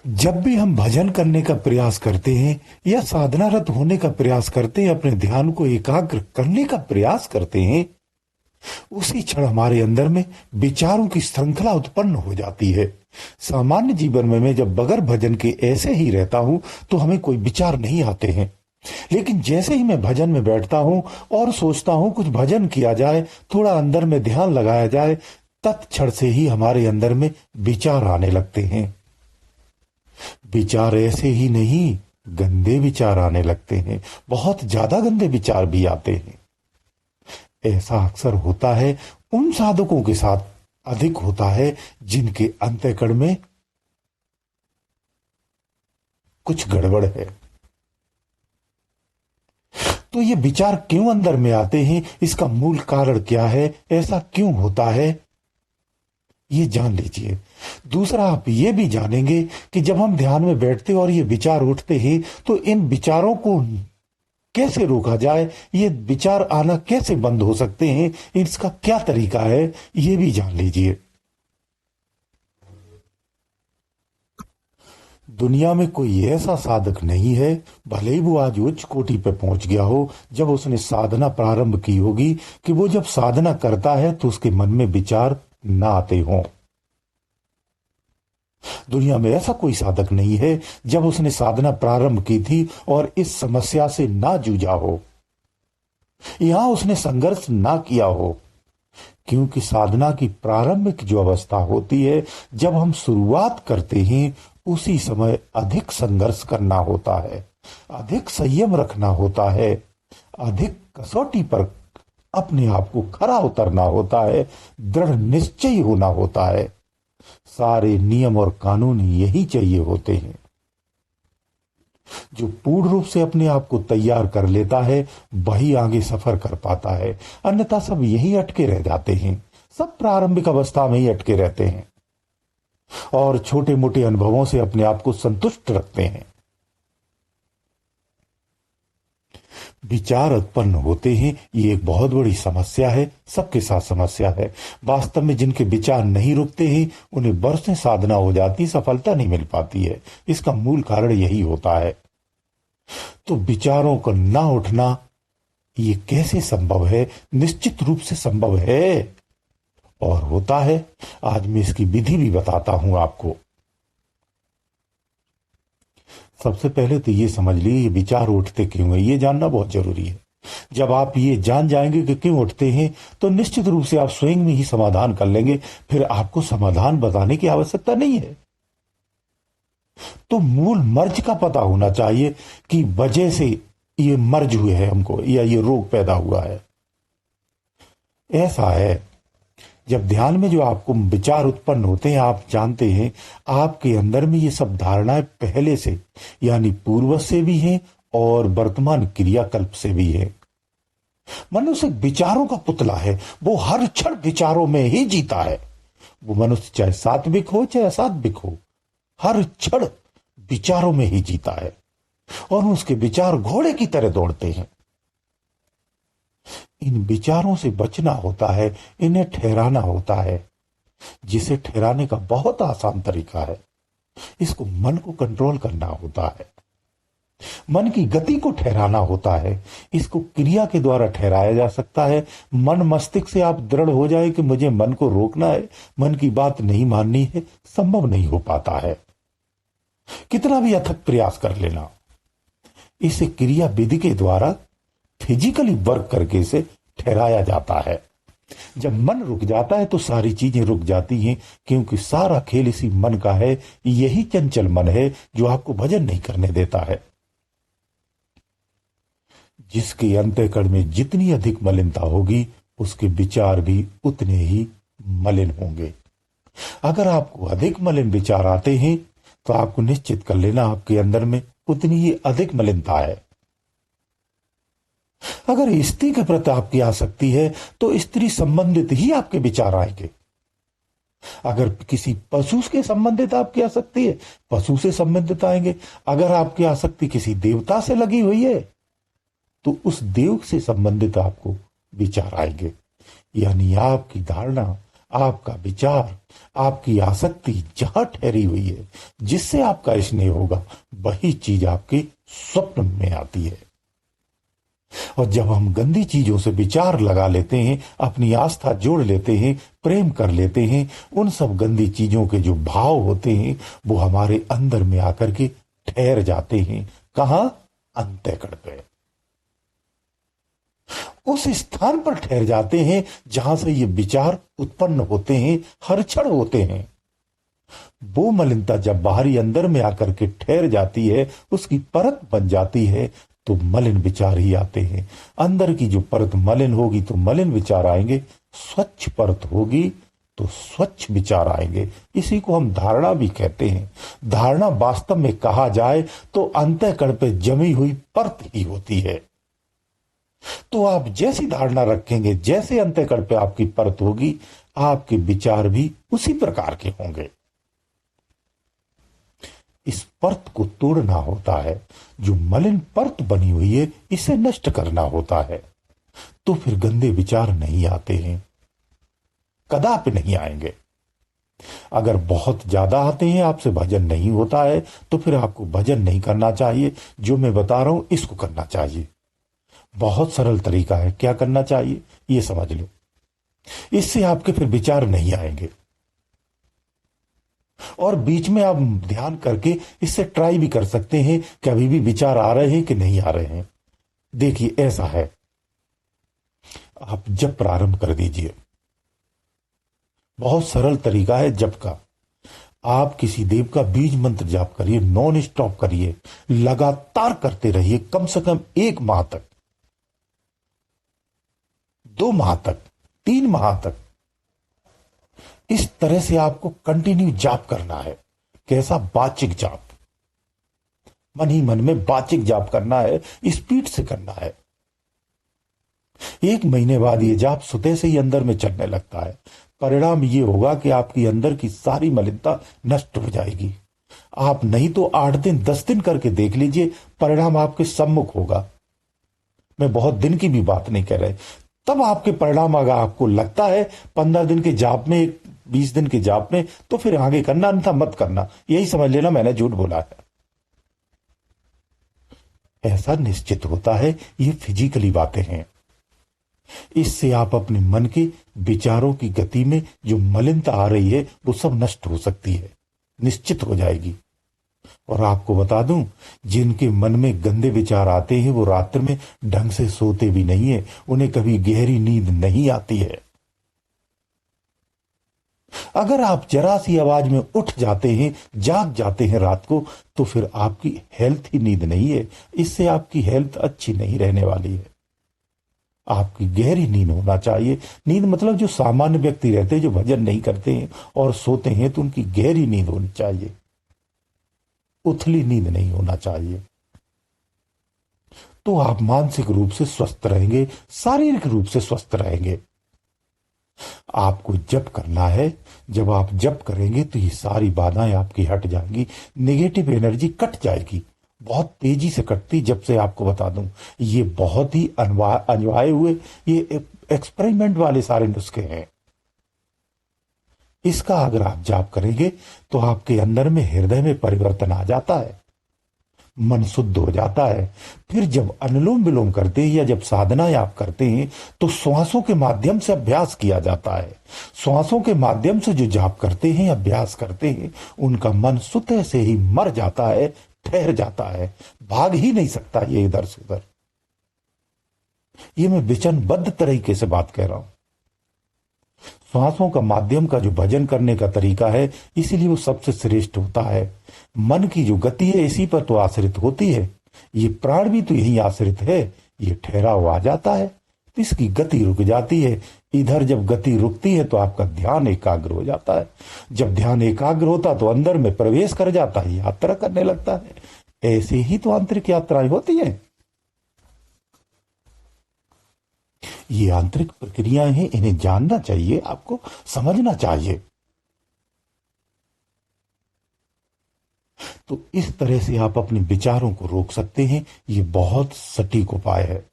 जब भी हम भजन करने का प्रयास करते हैं या साधनारत होने का प्रयास करते हैं, अपने ध्यान को एकाग्र करने का प्रयास करते हैं, उसी क्षण हमारे अंदर में विचारों की श्रृंखला उत्पन्न हो जाती है। सामान्य जीवन में मैं जब बगैर भजन के ऐसे ही रहता हूं तो हमें कोई विचार नहीं आते हैं, लेकिन जैसे ही मैं भजन में बैठता हूं और सोचता हूं कुछ भजन किया जाए, थोड़ा अंदर में ध्यान लगाया जाए, तत्क्षण से ही हमारे अंदर में विचार आने लगते हैं। विचार ऐसे ही नहीं, गंदे विचार आने लगते हैं, बहुत ज्यादा गंदे विचार भी आते हैं। ऐसा अक्सर होता है उन साधकों के साथ, अधिक होता है जिनके अंतःकरण में कुछ गड़बड़ है। तो ये विचार क्यों अंदर में आते हैं, इसका मूल कारण क्या है, ऐसा क्यों होता है, ये जान लीजिए। दूसरा, आप ये भी जानेंगे कि जब हम ध्यान में बैठते और ये विचार उठते हैं तो इन विचारों को कैसे रोका जाए, ये विचार आना कैसे बंद हो सकते हैं, इसका क्या तरीका है, ये भी जान लीजिए। दुनिया में कोई ऐसा साधक नहीं है, भले ही वो आज उच्च कोटि पे पहुंच गया हो, जब उसने साधना प्रारंभ की होगी, कि वो जब साधना करता है तो उसके मन में विचार ना आते हों। दुनिया में ऐसा कोई साधक नहीं है जब उसने साधना प्रारंभ की थी और इस समस्या से ना जूझा हो, यहां उसने संघर्ष ना किया हो। क्योंकि साधना की प्रारंभिक जो अवस्था होती है, जब हम शुरुआत करते हैं, उसी समय अधिक संघर्ष करना होता है, अधिक संयम रखना होता है, अधिक कसौटी पर अपने आप को खरा उतरना होता है, दृढ़ निश्चय होना होता है। सारे नियम और कानून यही चाहिए होते हैं। जो पूर्ण रूप से अपने आप को तैयार कर लेता है वही आगे सफर कर पाता है, अन्यथा सब यही अटके रह जाते हैं। सब प्रारंभिक अवस्था में ही अटके रहते हैं और छोटे मोटे अनुभवों से अपने आप को संतुष्ट रखते हैं। विचार उत्पन्न होते हैं, ये एक बहुत बड़ी समस्या है, सबके साथ समस्या है। वास्तव में जिनके विचार नहीं रुकते हैं, उन्हें बरसें साधना हो जाती, सफलता नहीं मिल पाती है। इसका मूल कारण यही होता है। तो विचारों का ना उठना ये कैसे संभव है? निश्चित रूप से संभव है और होता है। आज मैं इसकी विधि भी बताता हूं आपको। सबसे पहले तो ये समझ लीजिए विचार उठते क्यों है, ये जानना बहुत जरूरी है। जब आप ये जान जाएंगे कि क्यों उठते हैं तो निश्चित रूप से आप स्वयं में ही समाधान कर लेंगे, फिर आपको समाधान बताने की आवश्यकता नहीं है। तो मूल मर्ज का पता होना चाहिए कि वजह से ये मर्ज हुए है हमको, या ये रोग पैदा हुआ है। ऐसा है, जब ध्यान में जो आपको विचार उत्पन्न होते हैं, आप जानते हैं आपके अंदर में ये सब धारणाएं पहले से यानी पूर्व से भी हैं और वर्तमान क्रियाकल्प से भी है। मनुष्य विचारों का पुतला है, वो हर क्षण विचारों में ही जीता है। वो मनुष्य चाहे सात्विक हो चाहे असात्विक हो, हर क्षण विचारों में ही जीता है और उसके विचार घोड़े की तरह दौड़ते हैं। इन विचारों से बचना होता है, इन्हें ठहराना होता है, जिसे ठहराने का बहुत आसान तरीका है। इसको मन को कंट्रोल करना होता है, मन की गति को ठहराना होता है। इसको क्रिया के द्वारा ठहराया जा सकता है। मन मस्तिष्क से आप दृढ़ हो जाए कि मुझे मन को रोकना है, मन की बात नहीं माननी है, संभव नहीं हो पाता है, कितना भी अथक प्रयास कर लेना। इसे क्रिया विधि के द्वारा फिजिकली वर्क करके इसे ठहराया जाता है। जब मन रुक जाता है तो सारी चीजें रुक जाती हैं, क्योंकि सारा खेल इसी मन का है। यही चंचल मन है जो आपको भजन नहीं करने देता है। जिसके अंतःकरण में जितनी अधिक मलिनता होगी, उसके विचार भी उतने ही मलिन होंगे। अगर आपको अधिक मलिन विचार आते हैं तो आपको निश्चित कर लेना आपके अंदर में उतनी ही अधिक मलिनता है। अगर स्त्री के प्रति आपकी आसक्ति है तो स्त्री संबंधित ही आपके विचार आएंगे। अगर किसी पशु के संबंधित आपकी आसक्ति है, पशु से संबंधित आएंगे। अगर आपकी आसक्ति किसी देवता से लगी हुई है तो उस देव से संबंधित आपको विचार आएंगे। यानी आपकी धारणा, आपका विचार, आपकी आसक्ति जहां ठहरी हुई है, जिससे आपका स्नेह होगा, वही चीज आपके स्वप्न में आती है। और जब हम गंदी चीजों से विचार लगा लेते हैं, अपनी आस्था जोड़ लेते हैं, प्रेम कर लेते हैं, उन सब गंदी चीजों के जो भाव होते हैं वो हमारे अंदर में आकर के ठहर जाते हैं। कहां? अंतःकरण पे। उस स्थान पर ठहर जाते हैं जहां से ये विचार उत्पन्न होते हैं, हर क्षण होते हैं। वो मलिनता जब बाहरी अंदर में आकर के ठहर जाती है, उसकी परत बन जाती है, तो मलिन विचार ही आते हैं। अंदर की जो परत मलिन होगी तो मलिन विचार आएंगे, स्वच्छ परत होगी तो स्वच्छ विचार आएंगे। इसी को हम धारणा भी कहते हैं। धारणा वास्तव में कहा जाए तो अंतःकरण पे जमी हुई परत ही होती है। तो आप जैसी धारणा रखेंगे, जैसे अंतःकरण पे आपकी परत होगी, आपके विचार भी उसी प्रकार के होंगे। इस परत को तोड़ना होता है। जो मलिन परत बनी हुई है, इसे नष्ट करना होता है। तो फिर गंदे विचार नहीं आते हैं, कदापि नहीं आएंगे। अगर बहुत ज्यादा आते हैं, आपसे भजन नहीं होता है, तो फिर आपको भजन नहीं करना चाहिए। जो मैं बता रहा हूं इसको करना चाहिए। बहुत सरल तरीका है। क्या करना चाहिए ये समझ लो। इससे आपके फिर विचार नहीं आएंगे। और बीच में आप ध्यान करके इससे ट्राई भी कर सकते हैं कि अभी भी विचार आ रहे हैं कि नहीं आ रहे हैं। देखिए ऐसा है, आप जप प्रारंभ कर दीजिए। बहुत सरल तरीका है जप का। आप किसी देव का बीज मंत्र जाप करिए, नॉन स्टॉप करिए, लगातार करते रहिए, कम से कम 1 माह तक, 2 माह तक, 3 माह तक। इस तरह से आपको कंटिन्यू जाप करना है। कैसा? वाचिक जाप। मन ही मन में वाचिक जाप करना है, स्पीड से करना है। 1 महीने बाद ये जाप स्वतः से ही अंदर में चलने लगता है। परिणाम ये होगा कि आपकी अंदर की सारी मलिनता नष्ट हो जाएगी। आप नहीं तो 8 दिन 10 दिन करके देख लीजिए, परिणाम आपके सम्मुख होगा। मैं बहुत दिन की भी बात नहीं कर रहे। तब आपके परिणाम अगर आपको लगता है 15 दिन के जाप में, 20 दिन के जाप में, तो फिर आगे करना, अन्यथा मत करना। यही समझ लेना मैंने झूठ बोला है। ऐसा निश्चित होता है। ये फिजिकली बातें हैं। इससे आप अपने मन के विचारों की गति में जो मलिनता आ रही है वो सब नष्ट हो सकती है, निश्चित हो जाएगी। और आपको बता दूं, जिनके मन में गंदे विचार आते हैं वो रात्र में ढंग से सोते भी नहीं है, उन्हें कभी गहरी नींद नहीं आती है। अगर आप जरा सी आवाज में उठ जाते हैं, जाग जाते हैं रात को, तो फिर आपकी हेल्थ ही नींद नहीं है। इससे आपकी हेल्थ अच्छी नहीं रहने वाली है। आपकी गहरी नींद होना चाहिए। नींद मतलब जो सामान्य व्यक्ति रहते हैं, जो भजन नहीं करते हैं और सोते हैं, तो उनकी गहरी नींद होनी चाहिए, उथली नींद नहीं होना चाहिए। तो आप मानसिक रूप से स्वस्थ रहेंगे, शारीरिक रूप से स्वस्थ रहेंगे। आपको जप करना है। जब आप जप करेंगे तो ये सारी बाधाएं आपकी हट जाएंगी, नेगेटिव एनर्जी कट जाएगी। बहुत तेजी से कटती। जब से आपको बता दूं, ये बहुत ही अनवाए हुए, ये एक्सपेरिमेंट वाले सारे नुस्खे हैं। इसका अगर आप जाप करेंगे तो आपके अंदर में, हृदय में परिवर्तन आ जाता है, मन शुद्ध हो जाता है। फिर जब अनुलोम विलोम करते हैं या जब साधनाएं आप करते हैं, तो श्वासों के माध्यम से अभ्यास किया जाता है। श्वासों के माध्यम से जो जाप करते हैं, अभ्यास करते हैं, उनका मन स्वतः से ही मर जाता है, ठहर जाता है, भाग ही नहीं सकता ये इधर से उधर। ये मैं वचनबद्ध तरीके से बात कह रहा हूं। श्वासों का माध्यम का जो भजन करने का तरीका है, इसीलिए वो सबसे श्रेष्ठ होता है। मन की जो गति है इसी पर तो आश्रित होती है। ये प्राण भी तो यही आश्रित है। ये ठहराव आ जाता है तो इसकी गति रुक जाती है। इधर जब गति रुकती है तो आपका ध्यान एकाग्र हो जाता है। जब ध्यान एकाग्र होता तो अंदर में प्रवेश कर जाता है, यात्रा करने लगता है। ऐसे ही तो आंतरिक यात्राएं होती हैं। ये आंतरिक प्रक्रियाएं हैं, इन्हें जानना चाहिए, आपको समझना चाहिए। तो इस तरह से आप अपने विचारों को रोक सकते हैं। ये बहुत सटीक उपाय है।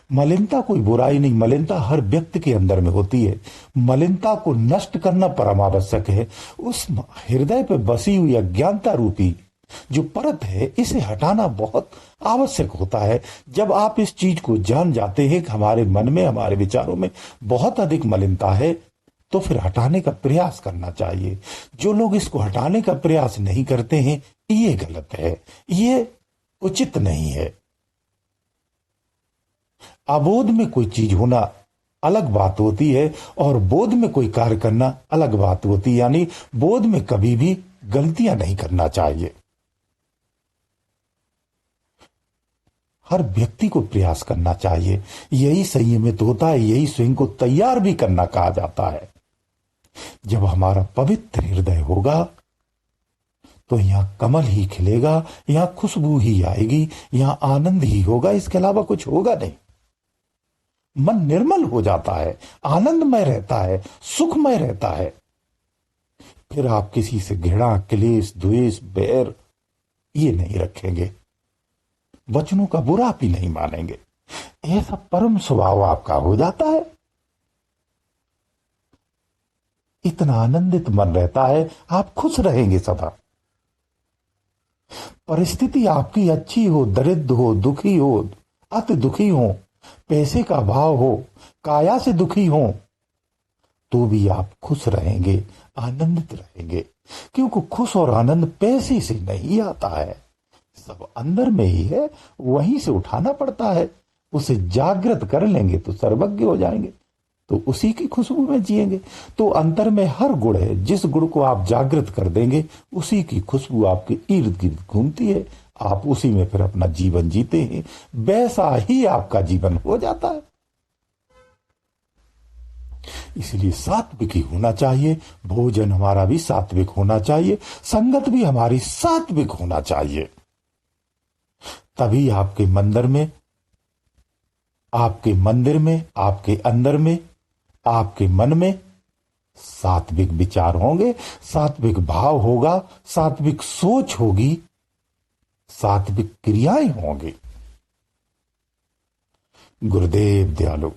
मलिनता कोई बुराई नहीं, मलिनता हर व्यक्ति के अंदर में होती है। मलिनता को नष्ट करना परम आवश्यक है। उस हृदय पे बसी हुई अज्ञानता रूपी जो परत है, इसे हटाना बहुत आवश्यक होता है। जब आप इस चीज को जान जाते हैं कि हमारे मन में, हमारे विचारों में बहुत अधिक मलिनता है, तो फिर हटाने का प्रयास करना चाहिए। जो लोग इसको हटाने का प्रयास नहीं करते हैं, ये गलत है, ये उचित नहीं है। अबोध में कोई चीज होना अलग बात होती है और बोध में कोई कार्य करना अलग बात होती है। यानी बोध में कभी भी गलतियां नहीं करना चाहिए। हर व्यक्ति को प्रयास करना चाहिए, यही संयमित होता है, यही स्वयं को तैयार भी करना कहा जाता है। जब हमारा पवित्र हृदय होगा तो यहां कमल ही खिलेगा, यहां खुशबू ही आएगी, यहां आनंद ही होगा, इसके अलावा कुछ होगा नहीं। मन निर्मल हो जाता है, आनंदमय रहता है, सुखमय रहता है। फिर आप किसी से घृणा, क्लेश, द्वेष, बैर ये नहीं रखेंगे, वचनों का बुरा भी नहीं मानेंगे। ऐसा परम स्वभाव आपका हो जाता है। इतना आनंदित मन रहता है, आप खुश रहेंगे सदा। परिस्थिति आपकी अच्छी हो, दरिद्र हो, दुखी हो, अति दुखी हो, पैसे का अभाव हो, काया से दुखी हो, तो भी आप खुश रहेंगे, आनंदित रहेंगे। क्योंकि खुश और आनंद पैसे से नहीं आता है, सब अंदर में ही है, वहीं से उठाना पड़ता है। उसे जागृत कर लेंगे तो सर्वज्ञ हो जाएंगे, तो उसी की खुशबू में जिएंगे। तो अंतर में हर गुण है, जिस गुण को आप जागृत कर देंगे उसी की खुशबू आपके इर्द गिर्द घूमती है, आप उसी में फिर अपना जीवन जीते हैं, वैसा ही आपका जीवन हो जाता है। इसलिए सात्विक ही होना चाहिए, भोजन हमारा भी सात्विक होना चाहिए, संगत भी हमारी सात्विक होना चाहिए। तभी आपके मंदिर में, आपके मंदिर में, आपके अंदर में, आपके मन में सात्विक विचार होंगे, सात्विक भाव होगा, सात्विक सोच होगी, सात्विक क्रियाएं होंगी। गुरुदेव दयालु।